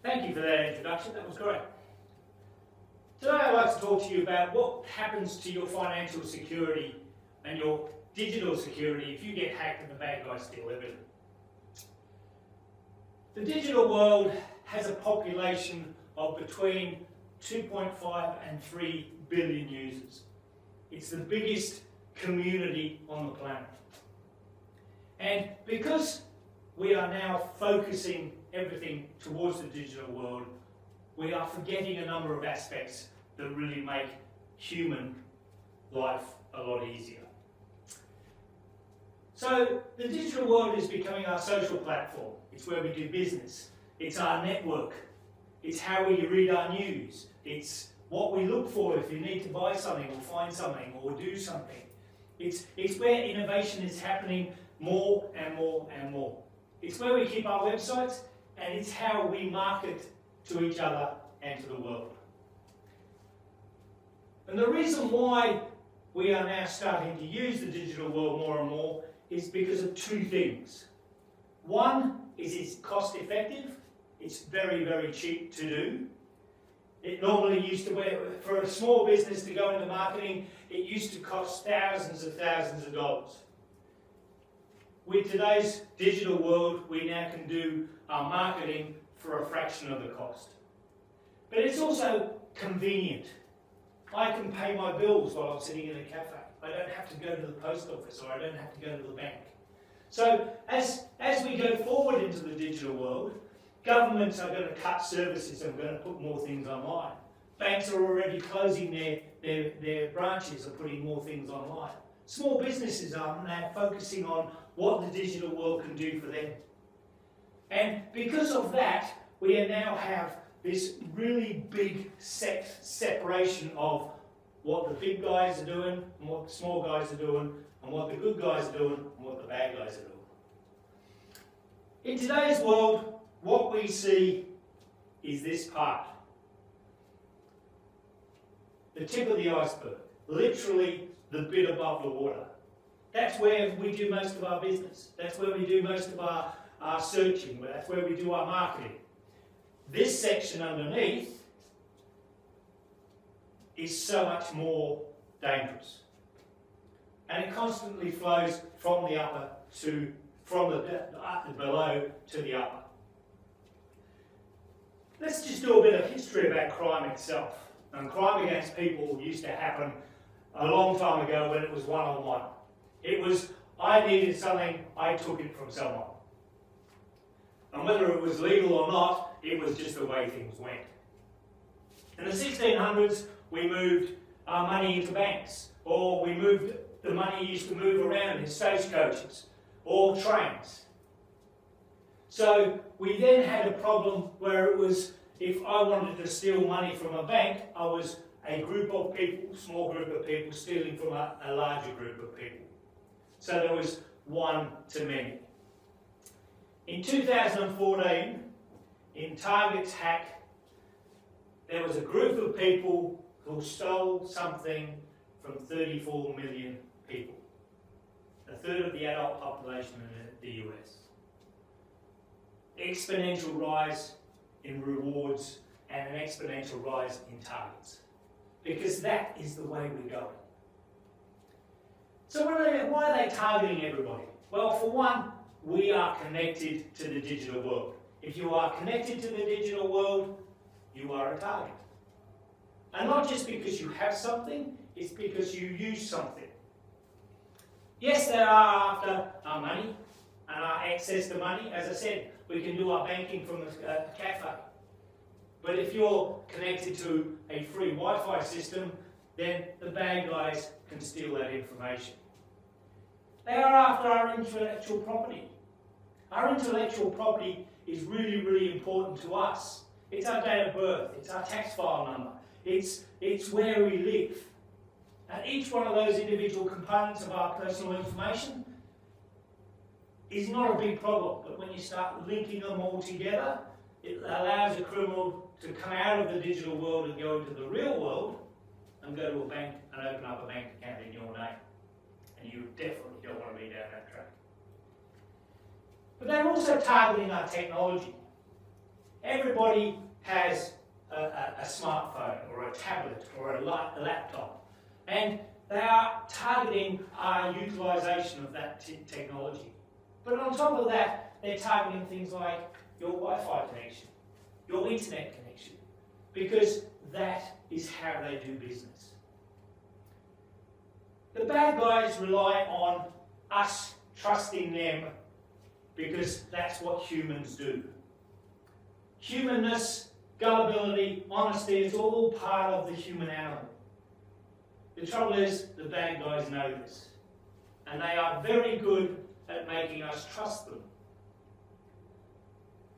Thank you for that introduction, that was great. Today I'd like to talk to you about what happens to your financial security and your digital security if you get hacked and the bad guys steal everything. The digital world has a population of between 2.5 and 3 billion users. It's the biggest community on the planet. And because we are now focusing everything towards the digital world, we are forgetting a number of aspects that really make human life a lot easier. So the digital world is becoming our social platform. It's where we do business. It's our network. It's how we read our news. It's what we look for if you need to buy something or find something or do something. It's where innovation is happening more and more and more. It's where we keep our websites, and it's how we market to each other and to the world. And the reason why we are now starting to use the digital world more and more is because of two things. One is it's cost effective. It's very, very cheap to do. It normally used to, for a small business to go into marketing, it used to cost thousands of dollars. With today's digital world, we now can do our marketing for a fraction of the cost. But it's also convenient. I can pay my bills while I'm sitting in a cafe. I don't have to go to the post office, or I don't have to go to the bank. So as we go forward into the digital world, governments are going to cut services and going to put more things online. Banks are already closing their branches and putting more things online. Small businesses are now focusing on what the digital world can do for them. And because of that, we now have this really big separation of what the big guys are doing and what the small guys are doing and what the good guys are doing and what the bad guys are doing. In today's world, what we see is this part. The tip of the iceberg, literally the bit above the water. That's where we do most of our business. That's where we do most of our searching. That's where we do our marketing. This section underneath is so much more dangerous. And it constantly flows from the upper to, from the below to the upper. Let's just do a bit of history about crime itself. And crime against people used to happen a long time ago when it was one-on-one. It was, I needed something, I took it from someone. And whether it was legal or not, it was just the way things went. In the 1600s, we moved our money into banks, or we moved, the money used to move around in stagecoaches or trains. So we then had a problem where it was, if I wanted to steal money from a bank, I was a group of people, small group of people, stealing from a larger group of people. So there was one to many. In 2014, in Target's hack, there was a group of people who stole something from 34 million people, a third of the adult population in the US. Exponential rise in rewards and an exponential rise in targets, because that is the way we're going. So why are they targeting everybody? Well, for one, we are connected to the digital world. If you are connected to the digital world, you are a target. And not just because you have something, it's because you use something. Yes, they are after our money and our access to money. As I said, we can do our banking from a cafe. But if you're connected to a free Wi-Fi system, then the bad guys can steal that information. They are after our intellectual property. Our intellectual property is really, really important to us. It's our date of birth, it's our tax file number, it's where we live. And each one of those individual components of our personal information is not a big problem, but when you start linking them all together, it allows a criminal to come out of the digital world and go into the real world and go to a bank and open up a bank account in your name. And you definitely don't want to be down that track. But they're also targeting our technology. Everybody has a smartphone or a tablet or a laptop, and they are targeting our utilisation of that technology. But on top of that, they're targeting things like your Wi-Fi connection, your internet connection, because that is how they do business. The bad guys rely on us trusting them because that's what humans do. Humanness, gullibility, honesty is all part of the human animal. The trouble is, the bad guys know this, and they are very good at making us trust them.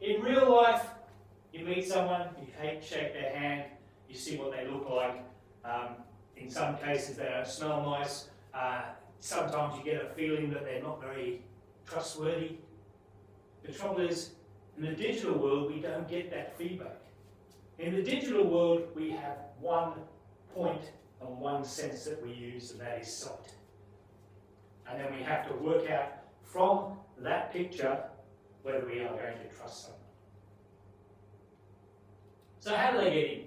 In real life, you meet someone, you shake their hand, you see what they look like. In some cases, they don't smell nice. Sometimes you get a feeling that they're not very trustworthy. The trouble is, in the digital world, we don't get that feedback. In the digital world, we have one point and one sense that we use, and that is sight. And then we have to work out from that picture whether we are going to trust someone. So how do they get in?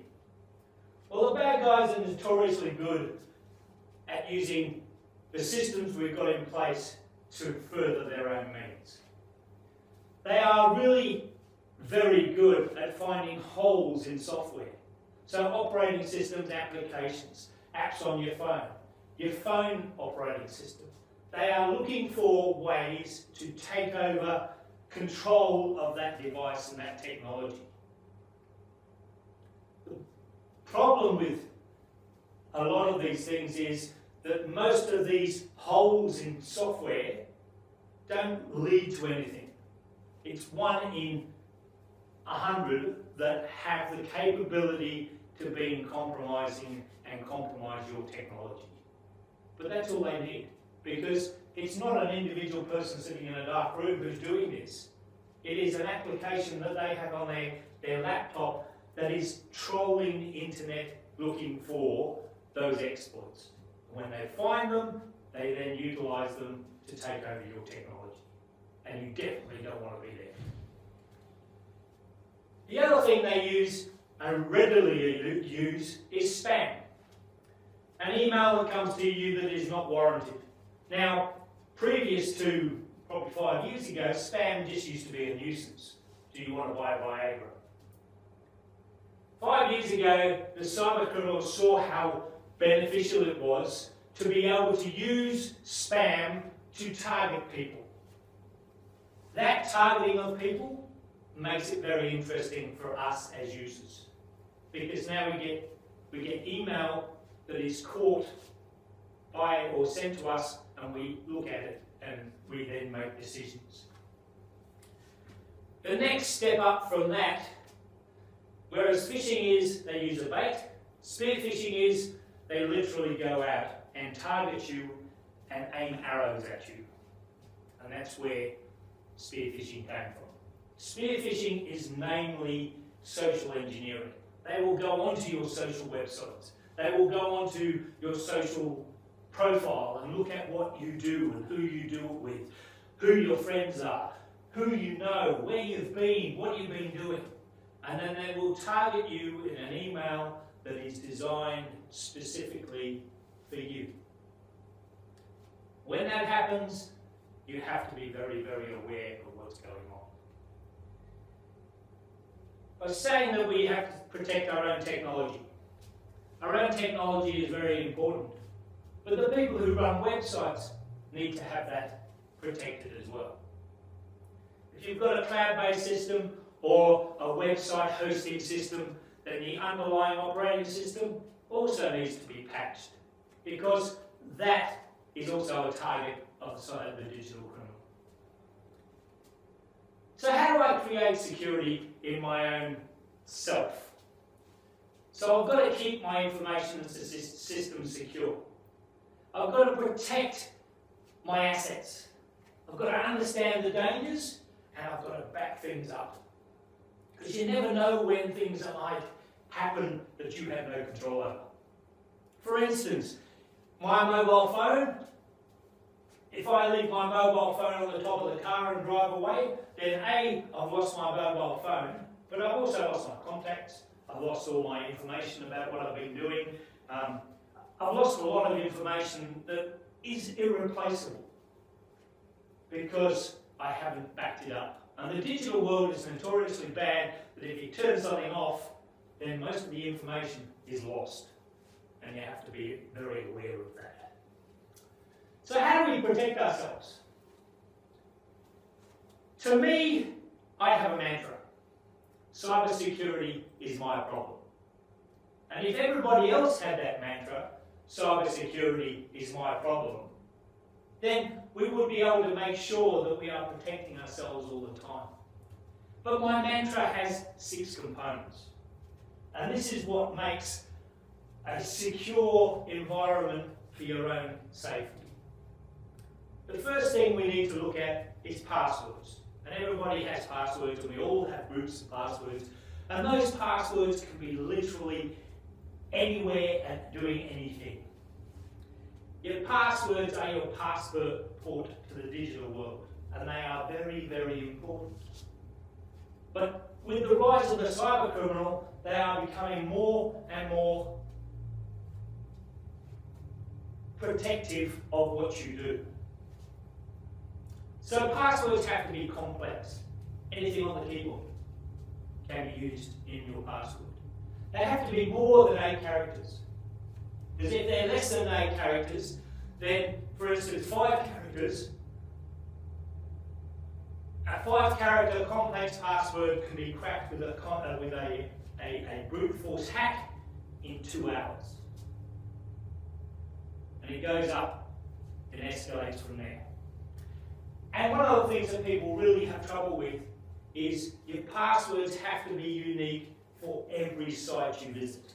Well, the bad guys are notoriously good at using the systems we've got in place to further their own means. They are really very good at finding holes in software. So operating systems, applications, apps on your phone operating system. They are looking for ways to take over control of that device and that technology. The problem with a lot of these things is that most of these holes in software don't lead to anything. It's 1 in 100 that have the capability to be compromising and compromise your technology. But that's all they need, because it's not an individual person sitting in a dark room who's doing this. It is an application that they have on their laptop that is trolling the internet looking for those exploits. When they find them, they then utilise them to take over your technology. And you definitely don't want to be there. The other thing they use and readily use is spam. An email that comes to you that is not warranted. Now, previous to probably 5 years ago, spam just used to be a nuisance. Do you want to buy a Viagra? 5 years ago, the cyber criminals saw how beneficial it was to be able to use spam to target people. That targeting of people makes it very interesting for us as users, because now we get email that is caught by or sent to us, and we look at it and we then make decisions. The next step up from that, whereas phishing is they use a bait, spear phishing is they literally go out and target you and aim arrows at you. And that's where spear phishing came from. Spear phishing is mainly social engineering. They will go onto your social websites. They will go onto your social profile and look at what you do and who you do it with, who your friends are, who you know, where you've been, what you've been doing. And then they will target you in an email that is designed specifically for you. When that happens, you have to be very, very aware of what's going on. By saying that we have to protect our own technology. Our own technology is very important, but the people who run websites need to have that protected as well. If you've got a cloud-based system or a website hosting system, then the underlying operating system also needs to be patched, because that is also a target of the digital criminal. So how do I create security in my own self? So I've got to keep my information system secure. I've got to protect my assets. I've got to understand the dangers, and I've got to back things up. Because you never know when things might happen that you have no control over. For instance, my mobile phone, if I leave my mobile phone on the top of the car and drive away, then A, I've lost my mobile phone, but I've also lost my contacts. I've lost all my information about what I've been doing. I've lost a lot of information that is irreplaceable because I haven't backed it up. And the digital world is notoriously bad that if you turn something off, then most of the information is lost. And you have to be very aware of that. So how do we protect ourselves? To me, I have a mantra. Cybersecurity is my problem. And if everybody else had that mantra, cybersecurity is my problem, then we would be able to make sure that we are protecting ourselves all the time. But my mantra has 6 components. And this is what makes a secure environment for your own safety. The first thing we need to look at is passwords. And everybody has passwords, and we all have groups of passwords. And those passwords can be literally anywhere and doing anything. Your passwords are your passport to the digital world, and they are very, very important. But with the rise of the cyber criminal, they are becoming more and more protective of what you do. So passwords have to be complex. Anything on the keyboard can be used in your password. They have to be more than 8 characters. Because if they're less than 8 characters, then, for instance, 5 characters, a 5-character complex password can be cracked with a brute force hack in 2 hours. And it goes up and escalates from there. And one of the things that people really have trouble with is your passwords have to be unique for every site you visit.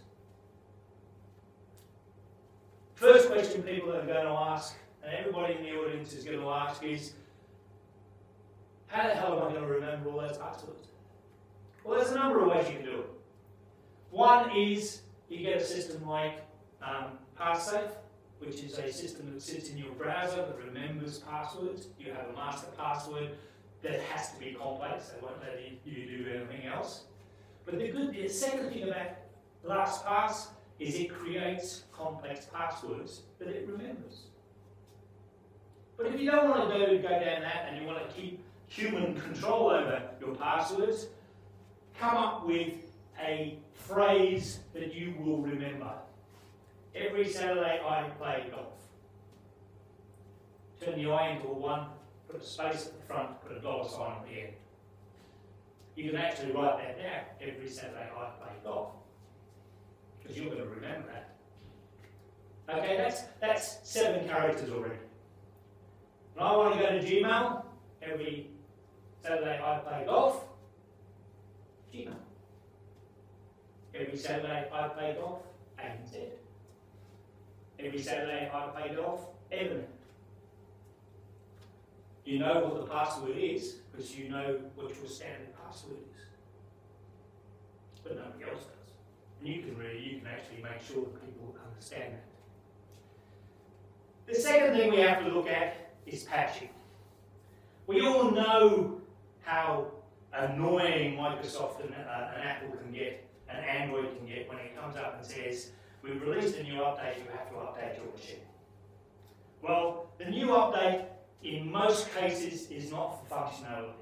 First question people are going to ask, and everybody in the audience is going to ask, is how the hell am I going to remember all those passwords? Well, there's a number of ways you can do it. One is you get a system like PassSafe, which is a system that sits in your browser that remembers passwords. You have a master password that has to be complex. They won't let you do anything else. But the second thing about LastPass is it creates complex passwords that it remembers. But if you don't want to go down that and you want to keep human control over your passwords, come up with a phrase that you will remember. Every Saturday I play golf. Turn the I into a 1, put a space at the front, put a $sign at the end. You can actually write that down. Every Saturday I play golf. Because you're going to remember that. Okay, that's 7 characters already. And I want to go to Gmail. Every Saturday I play golf. Gmail. Every Saturday I play golf. ANZ. Every Saturday I play golf, Evernet. You know what the password is because you know what your standard password is. But nobody else does. And you can actually make sure that people understand that. The second thing we have to look at is patching. We all know how annoying Microsoft and Apple can get, and Android can get when it comes up and says, we've released a new update, you have to update your machine. Well, the new update in most cases is not for functionality.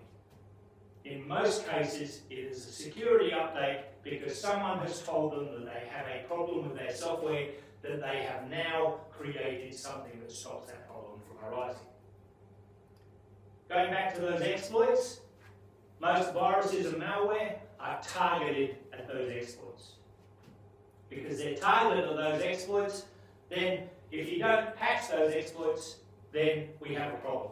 In most cases, it is a security update because someone has told them that they have a problem with their software, that they have now created something that stops that problem from arising. Going back to those exploits, most viruses and malware are targeted at those exploits. Because they're targeted at those exploits, then if you don't patch those exploits, then we have a problem.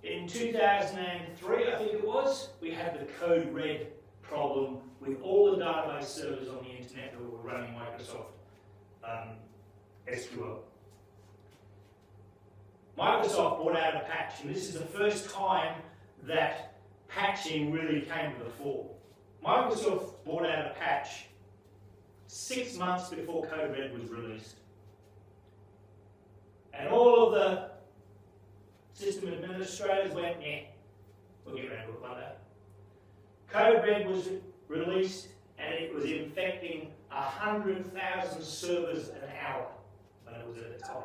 In 2003, I think it was, we had the code red problem with all the database servers on the internet that were running Microsoft SQL. Microsoft brought out a patch, and this is the first time that patching really came to the fore. Microsoft brought out a patch 6 months before Code Red was released. And all of the system administrators went, yeah, we'll get around to it one day. Code Red was released and it was infecting 100,000 servers an hour when it was at its height.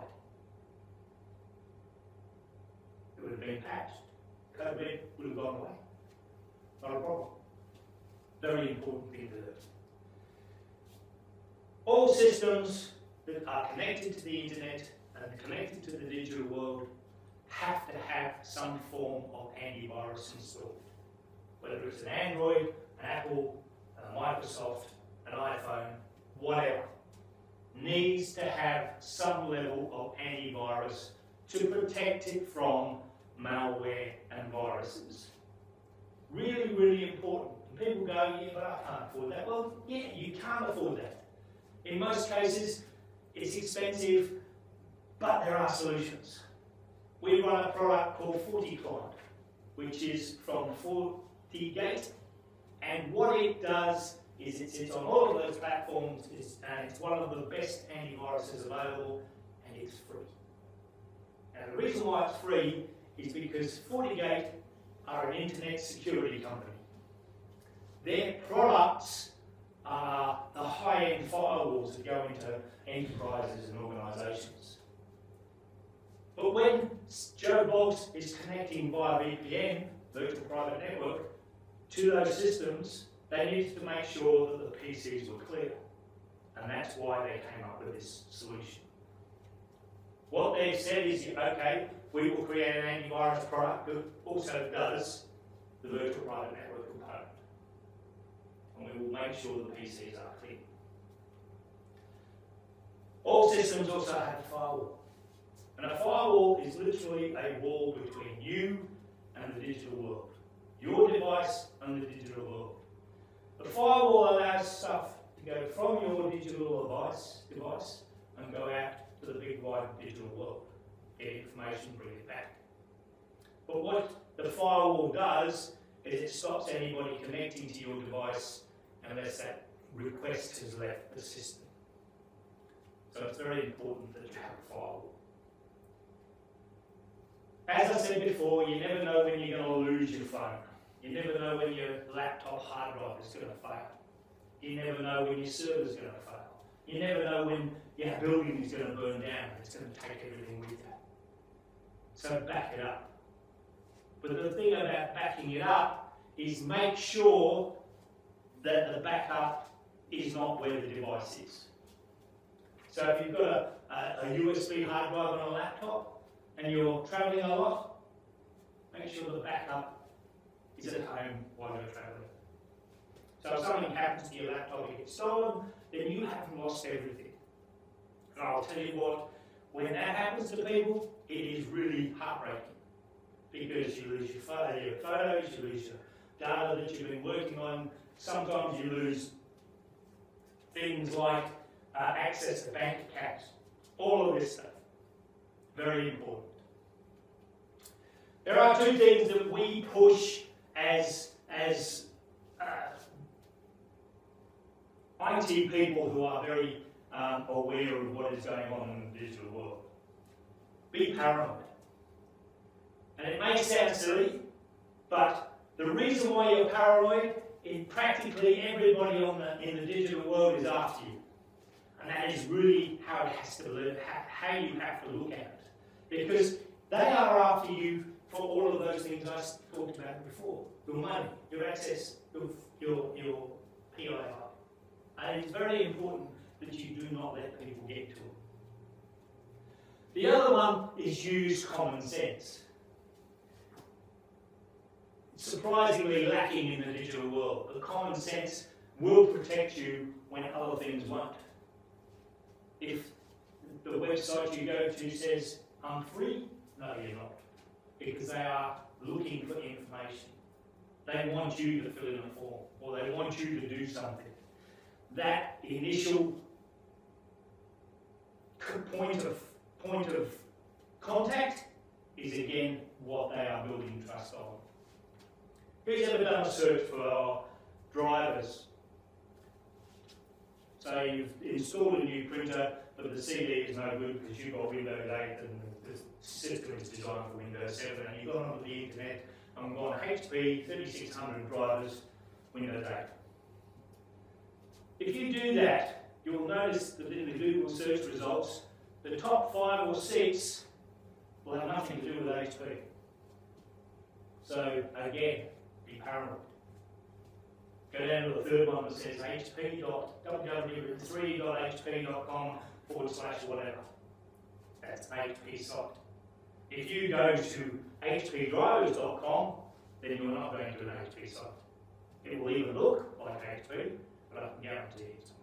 It would have been patched. Code Red would have gone away. Not a problem. Very important thing to do. All systems that are connected to the internet and connected to the digital world have to have some form of antivirus installed. Whether it's an Android, an Apple, a Microsoft, an iPhone, whatever, needs to have some level of antivirus to protect it from malware and viruses. Really, really important. And people go, yeah, but I can't afford that. Well, yeah, you can't afford that. In most cases, it's expensive, but there are solutions. We run a product called FortiClient, which is from FortiGate, and what it does is it sits on all of those platforms, and it's one of the best antiviruses available, and it's free. And the reason why it's free is because FortiGate are an internet security company. Their products are the high-end firewalls that go into enterprises and organisations. But when Joe Boggs is connecting via VPN, virtual private network, to those systems, they needed to make sure that the PCs were clear. And that's why they came up with this solution. What they've said is, okay, we will create an antivirus product that also does the virtual private network component. And we will make sure the PCs are clear. All systems also have a firewall. And a firewall is literally a wall between you and the digital world. Your device and the digital world. The firewall allows stuff to go from your digital device and go out to the big wide digital world. Get information, bring it back. But what the firewall does is it stops anybody connecting to your device unless that request has left the system. So it's very important that you have a firewall. As I said before, you never know when you're going to lose your phone. You never know when your laptop hard drive is going to fail. You never know when your server is going to fail. You never know when your building is going to burn down. It's going to take everything with you. So back it up. But the thing about backing it up is make sure that the backup is not where the device is. So if you've got a USB hard drive on a laptop and you're traveling a lot, make sure the backup is at home while you're traveling. So if something happens to your laptop, it gets stolen, then you haven't lost everything. And I'll tell you what, when that happens to people, it is really heartbreaking. Because you lose your photos, you lose your data that you've been working on. Sometimes you lose things like access to bank accounts. All of this stuff. Very important. There are two things that we push as IT people who are very aware of what is going on in the digital world. Be paranoid. And it may sound silly, but the reason why you're paranoid is practically everybody in the digital world is after you. And that is really how it has to live, how you have to look at it. Because they are after you for all of those things I talked about before. Your money, your access, your PII. And it's very important that you do not let people get to it. The other one is use common sense. It's surprisingly lacking in the digital world, but common sense will protect you when other things won't. If the website you go to says, I'm free, no, you're not. Because they are looking for information. They want you to fill in a form, or they want you to do something. That initial point of contact is again what they are building trust on. Who's ever done a search for our drivers? So you've installed a new printer, but the CD is no good because you've got Windows 8 and the system is designed for Windows 7, and you've gone onto the internet and gone HP 3600 drivers Windows 8. If you do that, you'll notice that in the Google search results, the top 5 or 6 will have nothing to do with HP. So again, be paranoid. Go down to the third one that says www.3.hp.com/whatever. That's HP site. If you go to hpdrivers.com, then you're not going to an HP site. It will even look like HP, but I can guarantee it's not.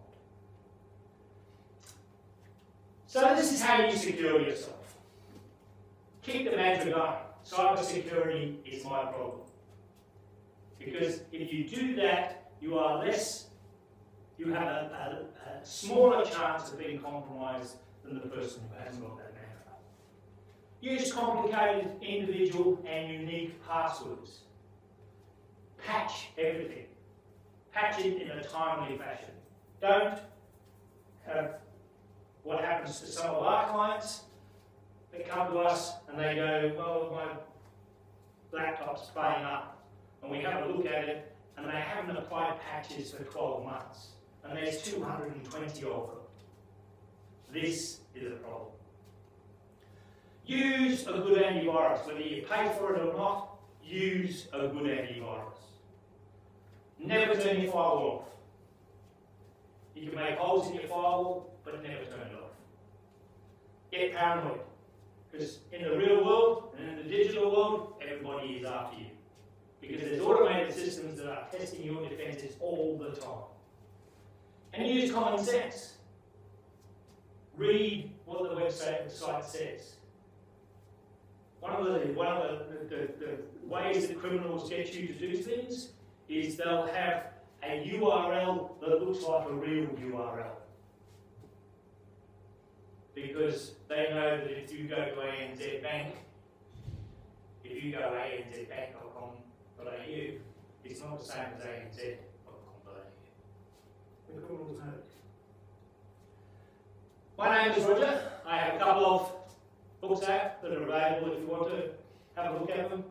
So this is how you secure yourself. Keep the mantra going. Cybersecurity is my problem. Because if you do that, you have a smaller chance of being compromised than the person who hasn't got that mantra. Use complicated, individual and unique passwords. Patch everything. Patch it in a timely fashion. Don't have what happens to some of our clients. They come to us and they go, well, my laptop's playing up. And we have a look at it, and they haven't applied patches for 12 months. And there's 220 of them. This is a problem. Use a good antivirus. Whether you pay for it or not, use a good antivirus. Never turn your firewall off. You can make holes in your firewall, but never turn it off. Get paranoid. Because in the real world and in the digital world, everybody is after you. Because there's automated systems that are testing your defences all the time. And use common sense. Read what the site says. One of the ways that criminals get you to do things is they'll have a URL that looks like a real URL. Because they know that if you go to ANZ Bank, if you go anzbank.com.au, it's not the same as anz.com.au. The criminals know this. My name is Roger. I have a couple of books out that are available if you want to have a look at them.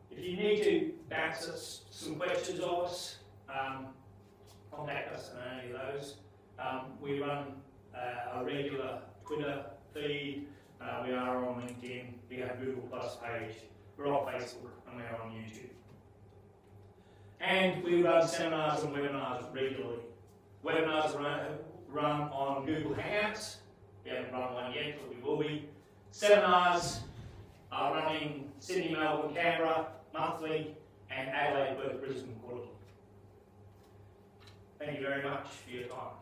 If you need to bounce us some questions of us, contact us on any of those. We run a regular Twitter feed, we are on LinkedIn, we have a Google Plus page, we're on Facebook, and we are on YouTube. And we run seminars and webinars regularly. Webinars run on Google Hangouts. We haven't run one yet, but we will be. Seminars are running Sydney, Melbourne, Canberra monthly, and Adelaide, Perth, Brisbane quarterly. Thank you very much for your time.